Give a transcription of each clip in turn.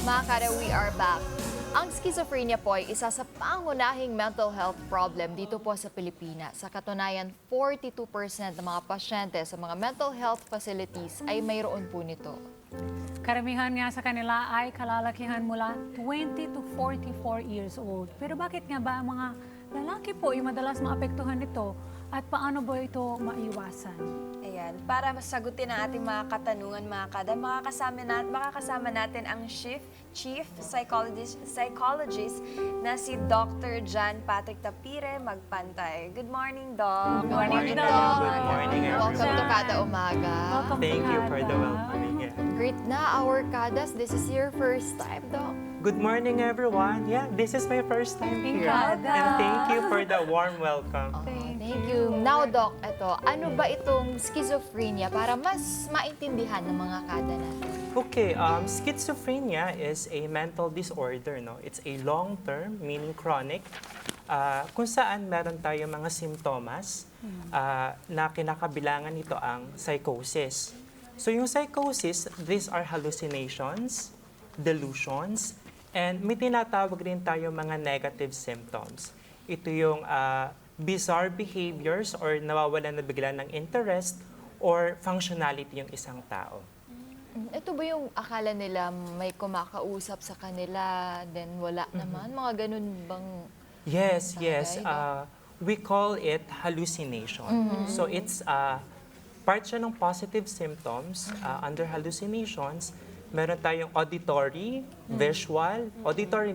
Mga Kada, we are back. Ang schizophrenia po ay isa sa pangunahing mental health problem dito po sa Pilipinas. Sa katunayan, 42% ng mga pasyente sa mga mental health facilities ay mayroon po nito. Karamihan nga sa kanila ay kalalakihan mula 20 to 44 years old. Pero bakit nga ba ang mga lalaki po ay madalas maapektuhan nito at paano ba ito maiwasan? Ayan, para masagutin ang ating mga katanungan, mga Kada, makakasama natin ang Chief Psychologist na si Dr. Patrick Magpantay. Good morning, Doc. Good morning, Doc. Good morning, Welcome to everyone. Kada Umaga. Welcome to Thank you for Kada. the welcoming. Yeah. Great na our Kadas. This is your first time, Doc. Good morning, everyone. Yeah, this is my first time here. Kada. And thank you for the warm welcome. Thank you. Now, Doc, ano ba itong schizophrenia para mas maintindihan ng mga Kada natin? Okay, schizophrenia is a mental disorder, no? It's a long-term, meaning chronic, kung saan meron tayo mga simptomas na kinakabilangan nito ang psychosis. So yung psychosis, these are hallucinations, delusions, and may tinatawag rin tayo mga negative symptoms. Ito yung bizarre behaviors or nawawalan na bigla ng interest or functionality yung isang tao. Ito ba yung akala nila may kumakausap sa kanila, then wala naman? Mga ganun bang... Yes, bagay, yes. We call it hallucination. So it's part siya ng positive symptoms. Under hallucinations, meron tayong auditory, visual. Auditory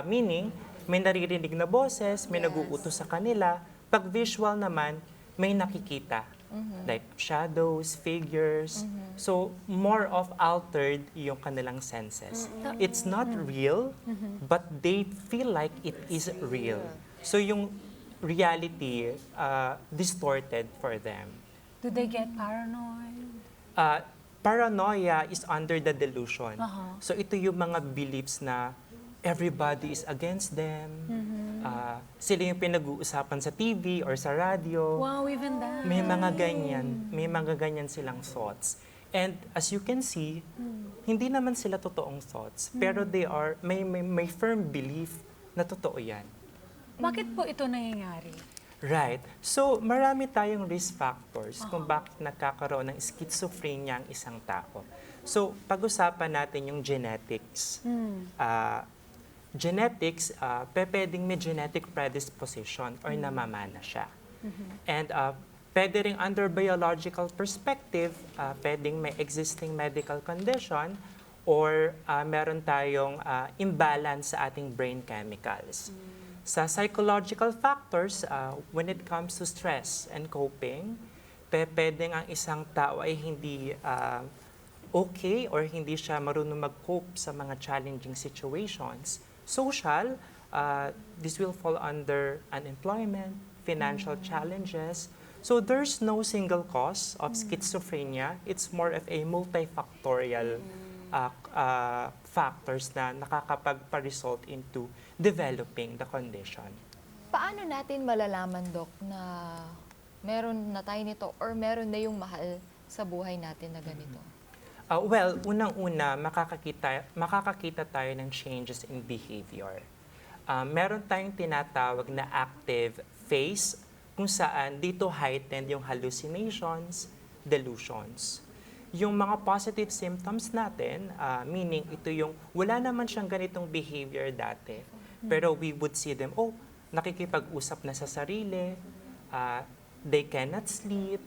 meaning may naririnig na boses, may naguutos sa kanila. Pag visual naman, may nakikita. Like shadows, figures. So more of altered yung kanilang senses. It's not real, but they feel like it is real. So yung reality distorted for them. Do they get paranoid? Paranoia is under the delusion. Uh-huh. So ito yung mga beliefs na everybody is against them. Sila yung pinag-uusapan sa TV or sa radio. Wow, even that. May mga ganyan silang thoughts. And as you can see, hindi naman sila totoong thoughts, pero may firm belief na totoo yan. Bakit po ito nangyayari? Right. So, marami tayong risk factors kung bakit nagkakaroon ng schizophrenia ang isang tao. So, pag-usapan natin yung genetics. Genetics, pwedeng may genetic predisposition or namamana siya. And pwede rin under biological perspective, pwedeng may existing medical condition or meron tayong imbalance sa ating brain chemicals. Sa psychological factors, when it comes to stress and coping, pwedeng ang isang tao ay hindi okay or hindi siya marunong mag-cope sa mga challenging situations. Social, this will fall under unemployment, financial challenges. So there's no single cause of schizophrenia. It's more of a multifactorial factors na nakakapagpa-result into developing the condition. Paano natin malalaman, Doc, na meron na tayo nito or meron na yung mahal sa buhay natin na ganito? Well, unang-una, makakakita tayo ng changes in behavior. Meron tayong tinatawag na active phase kung saan dito heightened yung hallucinations, delusions. Yung mga positive symptoms natin, meaning ito yung wala naman siyang ganitong behavior dati, pero we would see them, nakikipag-usap na sa sarili, they cannot sleep,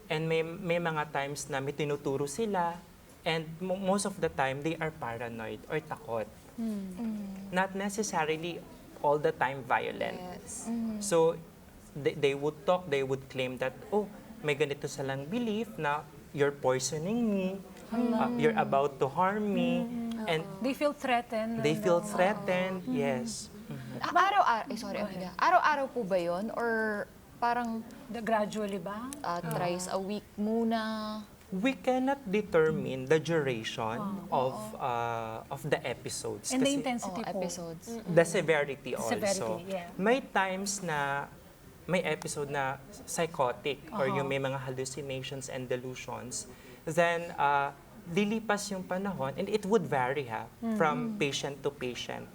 and may mga times na may tinuturo sila, and most of the time, they are paranoid or takot. Not necessarily all the time violent. Yes. So, they would talk, they would claim that, may ganito silang belief na you're poisoning me, you're about to harm me, and They feel threatened. they feel threatened, yes. Araw-araw po ba yun? Or parang Gradually ba? thrice a week muna? We cannot determine the duration of the episodes. And the kasi intensity po. Episodes. the severity also. Severity, yeah. May times na may episode na psychotic or yung may mga hallucinations and delusions. Then, lilipas yung panahon, and it would vary from patient to patient.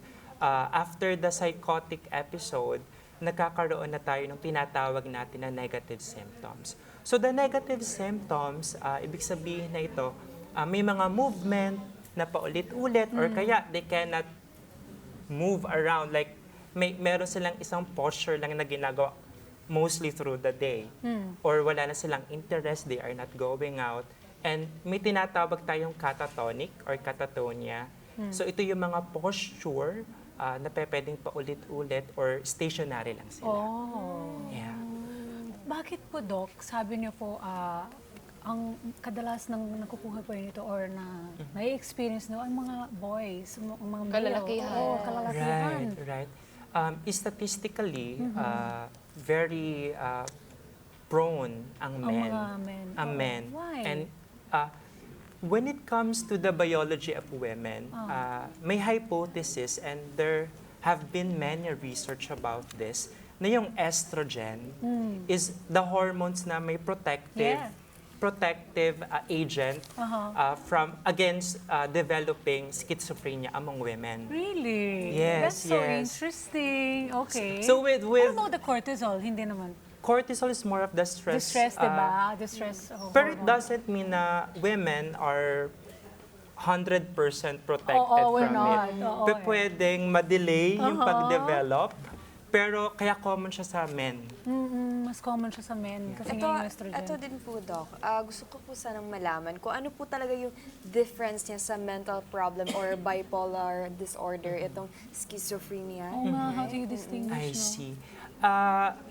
After the psychotic episode, nagkakaroon na tayo ng tinatawag natin na negative symptoms. So the negative symptoms, ibig sabihin na ito, may mga movement na paulit-ulit or kaya they cannot move around. Like meron silang isang posture lang na ginagawa mostly through the day. Or wala na silang interest, they are not going out. And may tinatawag tayong catatonic or catatonia. So ito yung mga posture na pwedeng paulit-ulit or stationary lang sila. Oh. Yeah. Bakit po, Doc, sabi niyo po, ang kadalas ng nakukuha po nito or na may experience no ang mga boys, ang mga male. Kalalakihan. Oo, kalalakihan. Right. Statistically, very prone ang men. mga men. Ang Oo. men. Why? And when it comes to the biology of women, may hypothesis and there have been many research about this na yung estrogen is the hormones na may protective agent from against developing schizophrenia among women. Really? Yes, That's so yes. interesting. Okay. So with What about the cortisol? Hindi naman. cortisol is more of the stress. Distress, diba? Distress. Pero it hormone. doesn't mean na women are 100% protected we're from not. it. Oo, Pwedeng ma-delay yung pag-develop, pero kaya common siya sa men. Mas common siya sa men kasi Ito, nga yung estrogen. ito din po, Doc. Gusto ko po sanang malaman kung ano po talaga yung difference niya sa mental problem or bipolar disorder, itong schizophrenia. Oo nga, how do you distinguish, I no? see.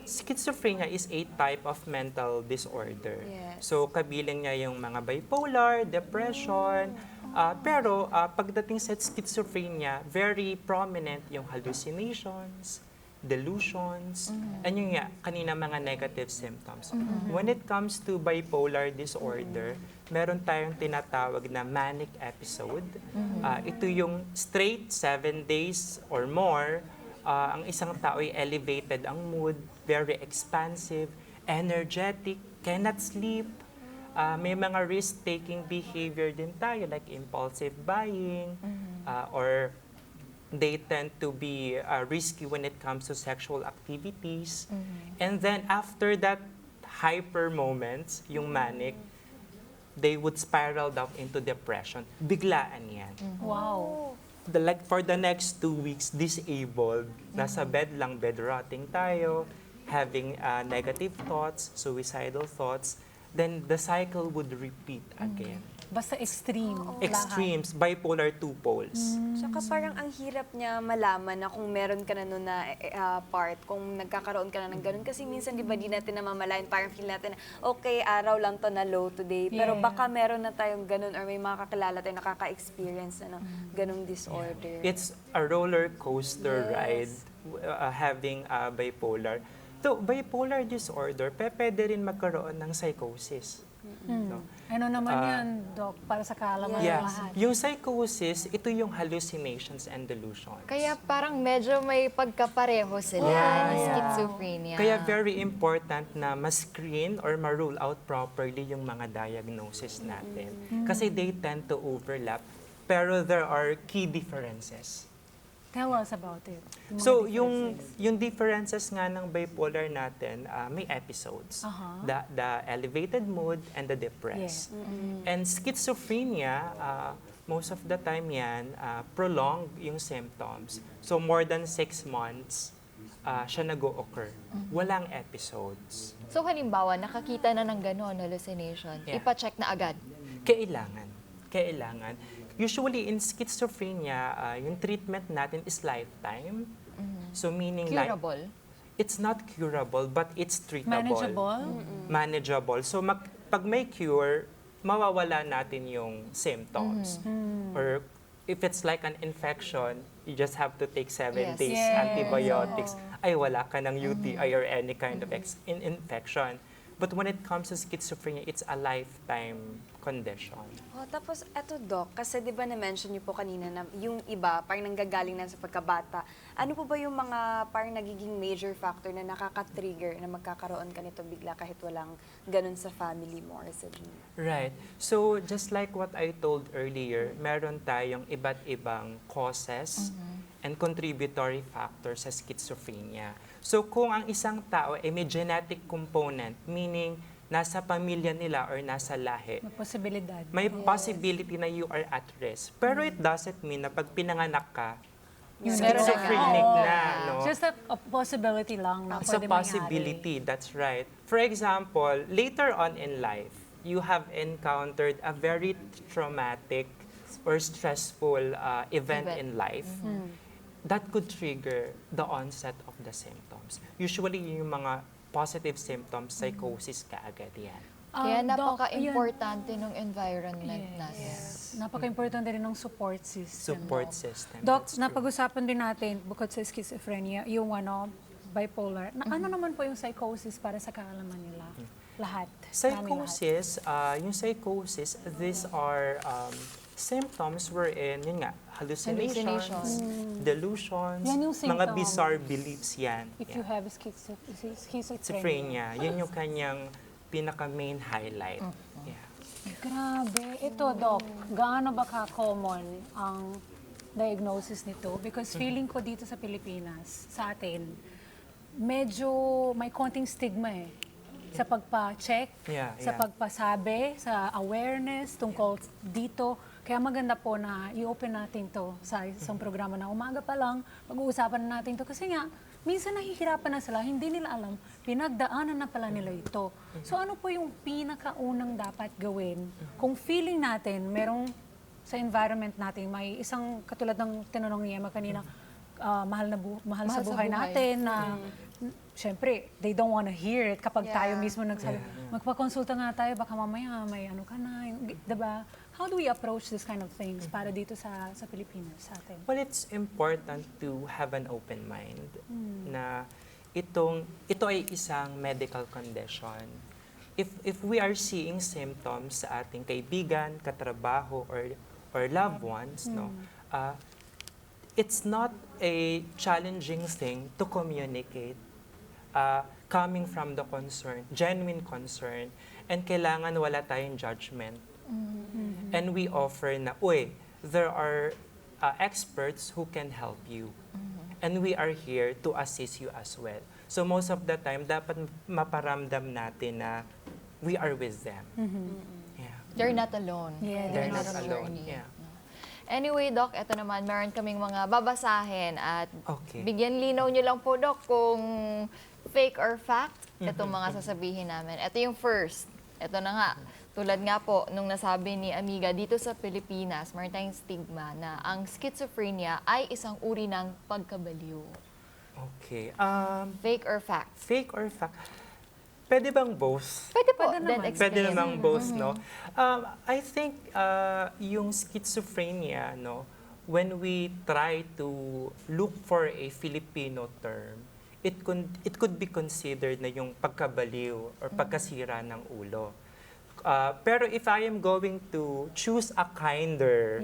Schizophrenia is a type of mental disorder. Yes. So, kabilang niya yung mga bipolar, depression, pero pagdating sa schizophrenia, very prominent yung hallucinations, delusions, and yung kanina mga negative symptoms. When it comes to bipolar disorder, meron tayong tinatawag na manic episode. Ito yung straight 7 days or more, ang isang tao ay elevated ang mood, very expansive, energetic, cannot sleep. May mga risk-taking behavior din tayo like impulsive buying or they tend to be risky when it comes to sexual activities. And then after that hyper moments, yung manic, they would spiral down into depression. Biglaan yan. Wow. Like for the next 2 weeks, disabled, nasa bed lang, bed rotting tayo, having negative thoughts, suicidal thoughts, then the cycle would repeat again. Basta extreme. Extremes, bipolar 2 poles. Tsaka parang ang hirap niya malaman na kung meron ka na nun na part, kung nagkakaroon ka na ng ganun. Kasi minsan, di ba, di natin namamalayan, parang feel natin na, okay, araw lang to na low today. Pero Yeah. baka meron na tayong ganun or may mga kakilala tayo nakaka-experience na ng ganung disorder. It's a roller coaster Yes. ride having bipolar. So, bipolar disorder, pwede rin magkaroon ng psychosis. No? Ano naman yan, Doc, para sa kaalaman ng Yeah. lahat? Yung psychosis, ito yung hallucinations and delusions. Kaya parang medyo may pagkapareho sila ng schizophrenia. Kaya very important na ma-screen or ma-rule out properly yung mga diagnosis natin. Kasi they tend to overlap, pero there are key differences. Tell us about it. Mga So, differences. yung differences nga ng bipolar natin, may episodes. The elevated mood and the depressed. And schizophrenia, most of the time yan, prolonged yung symptoms. So, more than 6 months, siya nag-o-occur. Walang episodes. So halimbawa, nakakita na ng gano'n, hallucination, Yeah. ipacheck na agad. Kailangan. Usually in schizophrenia, yung treatment natin is lifetime. So meaning Curable. it's not curable but it's treatable. Manageable. So pag may cure, mawawala natin yung symptoms. Or if it's like an infection, you just have to take 7 Yes. days antibiotics. Ay, wala ka ng UTI or any kind of infection. But when it comes to schizophrenia, it's a lifetime condition. Oh, tapos eto Doc, kasi di ba na-mention niyo po kanina na yung iba parang nanggagaling na sa pagkabata. Ano po ba yung mga parang nagiging major factor na nakaka-trigger na magkakaroon ka nito bigla kahit walang ganun sa family mo or sibling? Right. So, just like what I told earlier, meron tayong iba't ibang causes and contributory factors sa schizophrenia. So, kung ang isang tao ay may genetic component, meaning nasa pamilya nila or nasa lahi, May posibilidad. may possibility na you are at risk. Pero it doesn't mean na pag pinanganak ka, schizophrenic na, no? Just a possibility lang na It's a pwede possibility, that's right. For example, later on in life, you have encountered a very traumatic or stressful event in life that could trigger the onset of the symptoms. Usually, yung mga positive symptoms, psychosis kaagad yan. Kaya Doc, napaka-importante ng environment natin. Napaka-importante rin ng support system. Support system. Doc, that's true. napag-usapan din natin, bukod sa schizophrenia, yung bipolar. Ano naman po yung psychosis para sa kaalaman nila? Lahat. Psychosis, yung psychosis, these are symptoms wherein, yun nga, hallucinations, delusions, Yan yung mga symptoms. bizarre beliefs yan. If Yeah. you have schizophrenia. Schizophrenia, yun yung kanyang pinaka-main highlight. Yeah. Grabe. Ito, Doc, gaano ba ka-common ang diagnosis nito? Because feeling ko dito sa Pilipinas, sa atin, medyo may konting stigma eh. Sa pagpa-check, sa pagpasabi, sa awareness tungkol dito. Kaya maganda po na i-open natin to sa isang programa na umaga pa lang, pag-uusapan na natin to. Kasi nga, minsan nahihirapan na sila, hindi nila alam, pinagdaanan na pala nila ito. So ano po yung pinakaunang dapat gawin kung feeling natin, merong sa environment natin, may isang katulad ng tinanong ni Emma kanina, mahal sa buhay natin na syempre, they don't wanna hear it kapag tayo mismo nagsabi, magpakonsulta nga tayo, baka mamaya may ano ka na, diba? How do we approach this kind of things para dito sa Pilipinas, sa atin? Well, it's important to have an open mind na ito ay isang medical condition. If we are seeing symptoms sa ating kaibigan, katrabaho, or loved ones, no, it's not a challenging thing to communicate coming from the concern, genuine concern, and kailangan wala tayong judgment. And we offer na, there are experts who can help you. And we are here to assist you as well. So most of the time, dapat maparamdam natin na we are with them. Yeah. They're not alone. Yeah, They're on not a alone. journey. Yeah. Anyway, Doc, eto naman, meron kaming mga babasahin at Okay. bigyan linaw nyo lang po, Doc, kung fake or fact, itong mga sasabihin namin. Ito yung first. Ito na nga. Tulad nga po, nung nasabi ni Amiga, dito sa Pilipinas, meron tayong stigma na ang schizophrenia ay isang uri ng pagkabaliw. Okay. Fake or fact? Fake or fact? Pwede bang both? Pwede po. Pwede Then naman. explain. Pwede namang both, no? I think yung schizophrenia, no, when we try to look for a Filipino term, it could be considered na yung pagkabaliw or pagkasira ng ulo. Pero if I am going to choose a kinder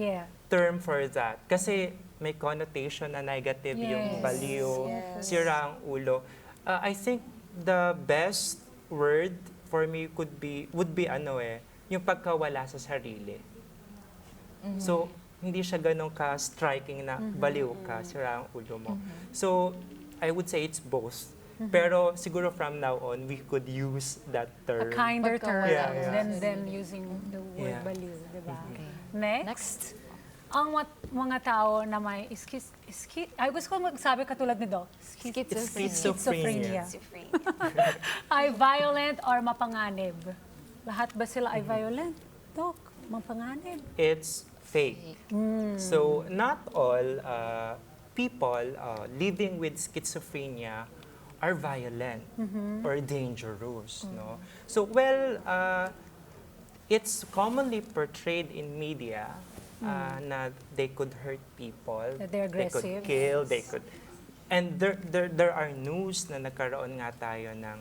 term for that, kasi may connotation na negative yung baliw, sira ang ulo, I think the best word for me would be yung pagkawala sa sarili. So, hindi siya ganun ka-striking na baliw ka, sira ang ulo mo. So, I would say it's both. Pero siguro from now on, we could use that term. A kinder term Yeah. than using the word Yeah. baliw, diba? Okay. Next, ang mga tao na may ay gusto ko magsabi katulad ni Doc, Schizophrenia. ay violent or mapanganib. Lahat ba sila ay violent? Doc, mapanganib. It's fake. So, not all people living with schizophrenia are violent or dangerous, no? So, it's commonly portrayed in media na they could hurt people, That they're they aggressive. could kill, they could... And there are news na nagkaroon nga tayo ng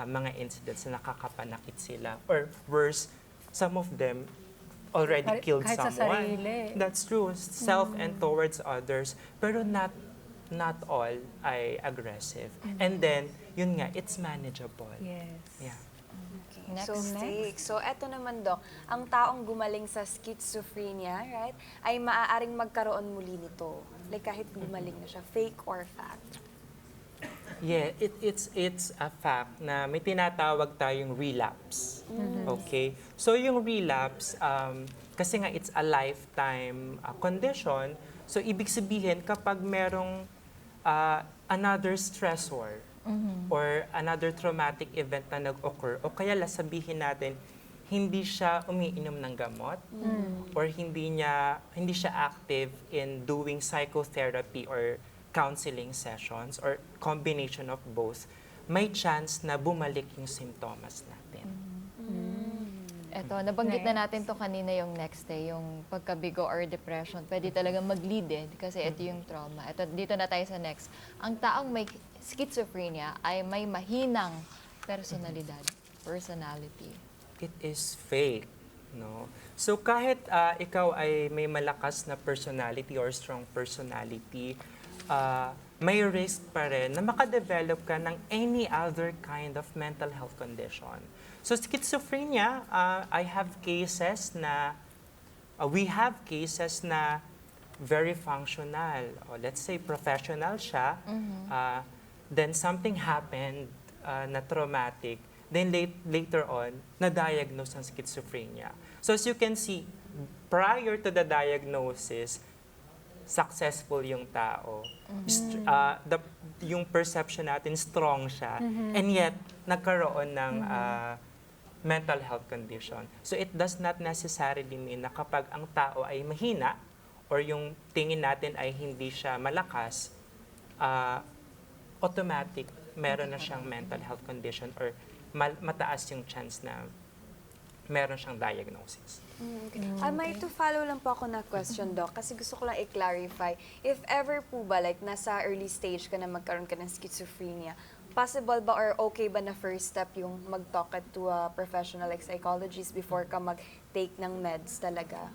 mga incidents na nakakapanakit sila. Or worse, some of them already killed kahit sa someone. sarili. That's true. Self and towards others. Pero not all ay aggressive. And then, yun nga, it's manageable. Yes. Yeah. Next. So, steak. So, eto naman, Doc. Ang taong gumaling sa schizophrenia, right, ay maaaring magkaroon muli nito. Like, kahit gumaling na siya, fake or fact? Yeah, it's a fact na may tinatawag tayong relapse. Okay? So, yung relapse, kasi nga it's a lifetime condition, so ibig sabihin kapag merong another stressor, or another traumatic event na nag-occur, o kaya sabihin natin, hindi siya umiinom ng gamot, or hindi siya active in doing psychotherapy or counseling sessions, or combination of both, may chance na bumalik yung simptomas natin. Eto, nabanggit na natin to kanina yung next day, yung pagkabigo or depression. Pwede talaga mag-lead kasi ito yung trauma. Eto, dito na tayo sa next. Ang taong may schizophrenia ay may mahinang personality. It is fake, no? So kahit ikaw ay may malakas na personality or strong personality, may risk pa rin na makadevelop ka ng any other kind of mental health condition. So schizophrenia, we have cases na very functional, or let's say professional siya, then something happened na traumatic, then later on, na-diagnose ng schizophrenia. So as you can see, prior to the diagnosis, successful yung tao. Yung perception natin, strong siya. And yet, nagkaroon ng mental health condition. So it does not necessarily mean na kapag ang tao ay mahina or yung tingin natin ay hindi siya malakas, automatic meron na siyang mental health condition or mataas yung chance na meron siyang diagnosis. Okay. May to follow lang po ako na question, Doc, kasi gusto ko lang i-clarify. If ever po ba, like nasa early stage ka na magkaroon ka ng schizophrenia, possible ba or okay ba na first step yung mag-talk to a professional like psychologist before ka mag-take ng meds talaga?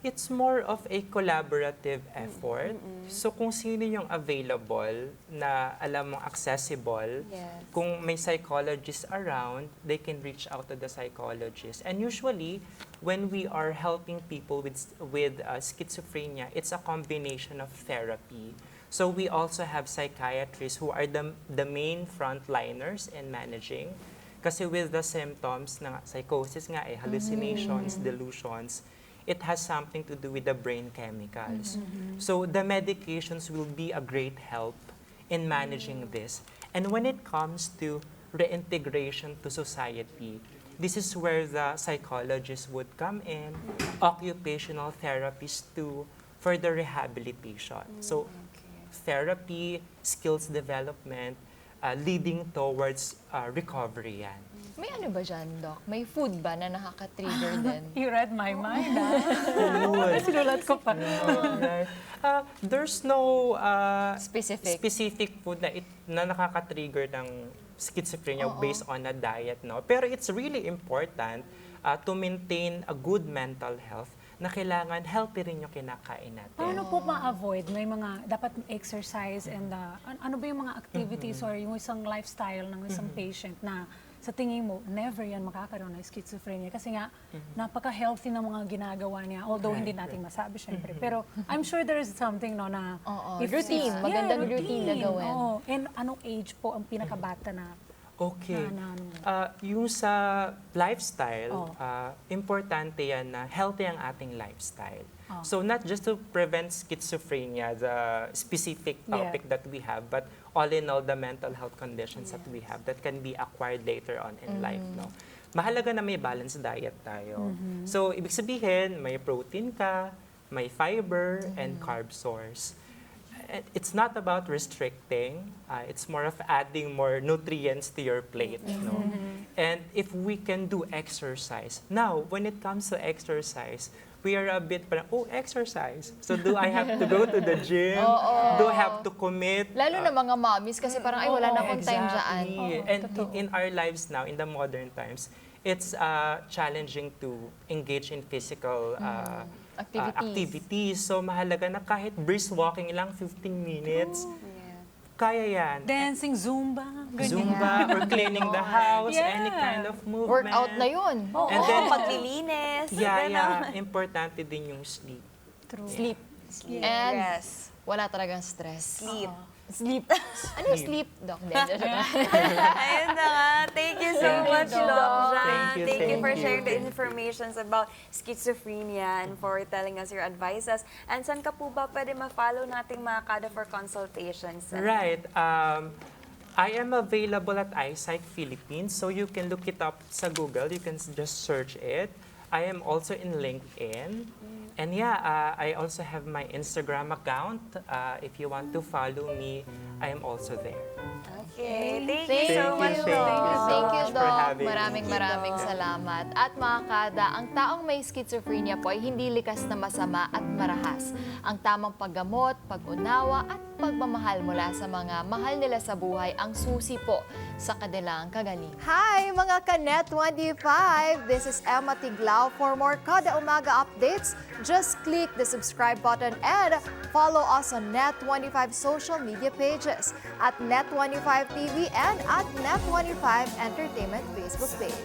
It's more of a collaborative effort. So kung sino yung available na alam mong accessible, Yes. kung may psychologist around, they can reach out to the psychologist. And usually, when we are helping people with schizophrenia, it's a combination of therapy. So we also have psychiatrists who are the main frontliners in managing. Kasi with the symptoms ng psychosis nga, hallucinations, delusions, it has something to do with the brain chemicals. So the medications will be a great help in managing this. And when it comes to reintegration to society, this is where the psychologists would come in, occupational therapists too, for the rehabilitation. So therapy, skills development, leading towards recovery yan. May ano ba dyan, Doc? May food ba na nakaka-trigger din? You read my mind, Sinulat ko pa. Right. There's no Specific food na nakaka-trigger ng schizophrenia based on a diet, no? Pero it's really important to maintain a good mental health na kailangan healthy rin yung kinakain natin. Paano po ma-avoid? May mga dapat exercise and ano ba yung mga activities or yung isang lifestyle ng isang patient na sa tingin mo, never yan makakaroon ng schizophrenia. Kasi nga, napaka-healthy ng mga ginagawa niya. Although hindi natin masabi, syempre. Pero I'm sure there is something no, na... routine. Magandang routine na gawin. Oo. And anong age po ang pinakabata na... Okay. Yung sa lifestyle, importante yan na healthy ang ating lifestyle. So not just to prevent schizophrenia, the specific topic that we have, but all in all, the mental health conditions that we have that can be acquired later on in life. No? Mahalaga na may balanced diet tayo. So ibig sabihin, may protein ka, may fiber, and carb source. It's not about restricting, it's more of adding more nutrients to your plate. And if we can do exercise. Now, when it comes to exercise, we are a bit parang, exercise. So do I have to go to the gym? Do I have to commit? Lalo na mga mommies kasi parang, ay, wala na akong time dyan. And in our lives now, in the modern times, it's challenging to engage in physical activities. So mahalaga na kahit brisk walking lang 15 minutes, kaya yan. Dancing, Zumba, ganyan. Zumba or cleaning the house, Yeah. any kind of movement. Workout na yun. And then, paglilinis. importante din yung sleep. True. Sleep. Sleep. And Rest. wala talagang stress. Sleep. Sleep. Ano yung sleep, Doc? Ayun na nga. Thank you so much, Doc Jan. Thank you, for thank you. sharing the information about schizophrenia and for telling us your advices. And saan ka po ba pwede ma-follow nating mga Kada for consultations? Right. I am available at iPsych Philippines, so you can look it up sa Google. You can just search it. I am also in LinkedIn. And I also have my Instagram account. If you want to follow me, I am also there. Okay. Thank Thank you so you. much, Thank you so Thank you, much for Doc. having me. Maraming salamat. At mga Kada, ang taong may schizophrenia po ay hindi likas na masama at marahas. Ang tamang paggamot, pag-unawa at pagmamahal mula sa mga mahal nila sa buhay ang susi po sa kanilang kagalingan. Hi mga Kanet 25! This is Emma Tiglao. For more Kada Umaga updates, just click the subscribe button and follow us on Net25 social media pages at Net25 TV and at Net25 Entertainment Facebook page.